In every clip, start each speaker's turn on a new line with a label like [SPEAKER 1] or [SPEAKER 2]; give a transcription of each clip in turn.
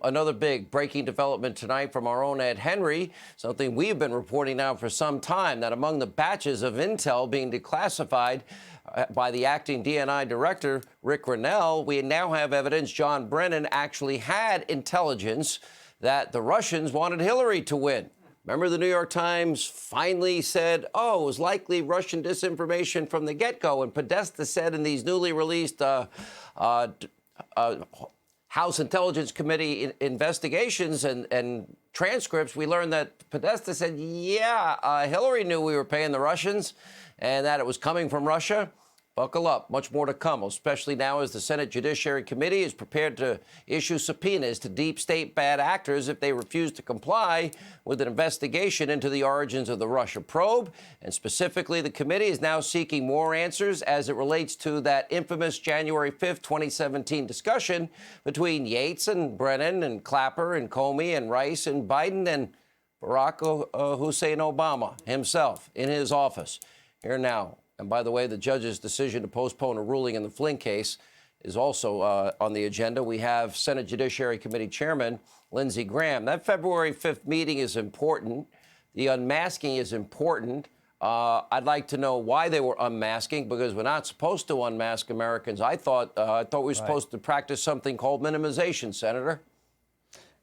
[SPEAKER 1] Another big breaking development tonight from our own Ed Henry, something we've been reporting now for some time, that among the batches of intel being declassified by the acting DNI director, Rick Grenell, we now have evidence John Brennan actually had intelligence that the Russians wanted Hillary to win. Remember, the New York Times finally said, oh, it was likely Russian disinformation from the get-go. And Podesta said in these newly released House Intelligence Committee investigations and transcripts, we learned that Podesta said, yeah, Hillary knew we were paying the Russians and that it was coming from Russia. Buckle up. Much more to come, especially now as the Senate Judiciary Committee is prepared to issue subpoenas to deep state bad actors if they refuse to comply with an investigation into the origins of the Russia probe. And specifically, the committee is now seeking more answers as it relates to that infamous January 5th, 2017 discussion between Yates and Brennan and Clapper and Comey and Rice and Biden and Barack Hussein Obama himself in his office. Here now. And by the way, the judge's decision to postpone a ruling in the Flynn case is also on the agenda. We have Senate Judiciary Committee Chairman Lindsey Graham. That February 5th meeting is important. The unmasking is important. I'd like to know why they were unmasking, because we're not supposed to unmask Americans. I thought we were supposed to practice something called minimization, Senator.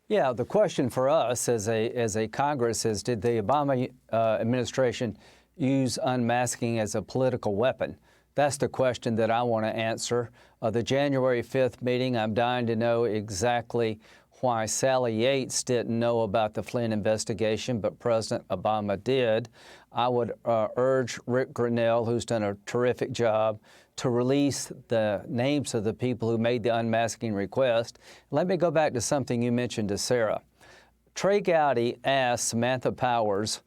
[SPEAKER 2] Yeah, the question for us as a Congress is, did the Obama administration use unmasking as a political weapon? That's the question that I want to answer. The January 5th meeting, I'm dying to know exactly why Sally Yates didn't know about the Flynn investigation, but President Obama did. I would urge Rick Grenell, who's done a terrific job, to release the names of the people who made the unmasking request. Let me go back to something you mentioned to Sarah. Trey Gowdy asked Samantha Powers,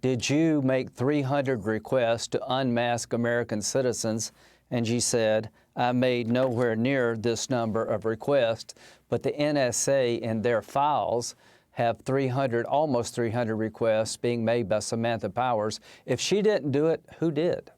[SPEAKER 2] did you make 300 requests to unmask American citizens? And she said, I made nowhere near this number of requests, but the NSA in their files have almost 300 requests being made by Samantha Powers. If she didn't do it, who did?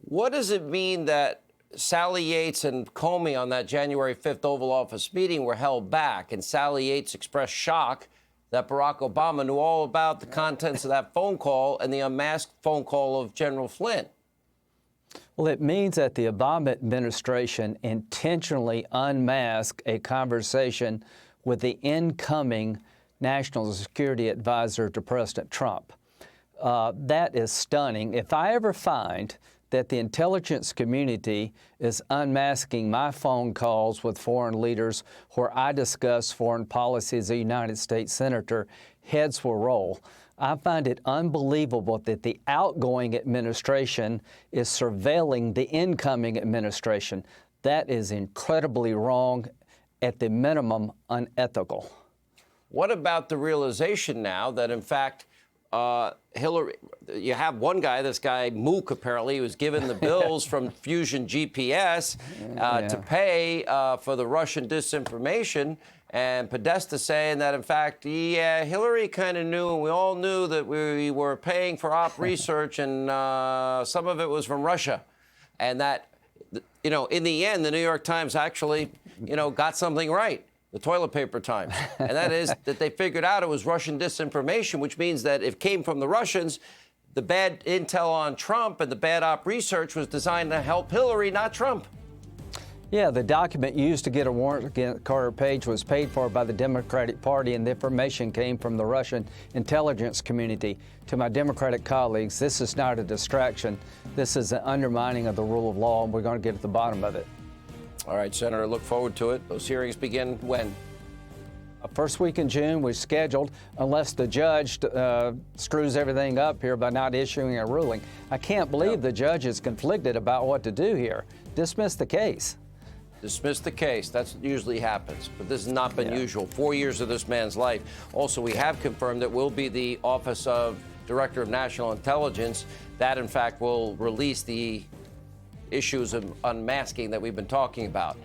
[SPEAKER 1] What does it mean that Sally Yates and Comey on that January 5th Oval Office meeting were held back, and Sally Yates expressed shock that Barack Obama knew all about the contents of that phone call and the unmasked phone call of General Flynn?
[SPEAKER 2] Well, it means that the Obama administration intentionally unmasked a conversation with the incoming National Security Advisor to President Trump. That is stunning. If I ever find that the intelligence community is unmasking my phone calls with foreign leaders where I discuss foreign policy as a United States Senator, heads will roll. I find it unbelievable that the outgoing administration is surveilling the incoming administration. That is incredibly wrong, at the minimum unethical.
[SPEAKER 1] What about the realization now that, in fact, Hillary, you have one guy, this guy Mook, apparently, who was given the bills from Fusion GPS to pay for the Russian disinformation, and Podesta saying that, in fact, yeah, Hillary kind of knew, and we all knew that we were paying for op research, and some of it was from Russia, and that, you know, in the end, the New York Times actually, you know, got something right. The toilet paper Times. And that is that they figured out it was Russian disinformation, which means that if it came from the Russians, the bad intel on Trump and the bad op research was designed to help Hillary, not Trump.
[SPEAKER 2] Yeah, the document used to get a warrant against Carter Page was paid for by the Democratic Party, and the information came from the Russian intelligence community. To my Democratic colleagues, this is not a distraction. This is an undermining of the rule of law, and we're going to get at the bottom of it.
[SPEAKER 1] All right, Senator, look forward to it. Those hearings begin when?
[SPEAKER 2] First week in June was scheduled, unless the judge screws everything up here by not issuing a ruling. I can't believe the judge is conflicted about what to do here. Dismiss the case.
[SPEAKER 1] Dismiss the case. That usually happens, but this has not been usual. 4 years of this man's life. Also, we have confirmed that will be the Office of Director of National Intelligence. That, in fact, will release the issues of unmasking that we've been talking about.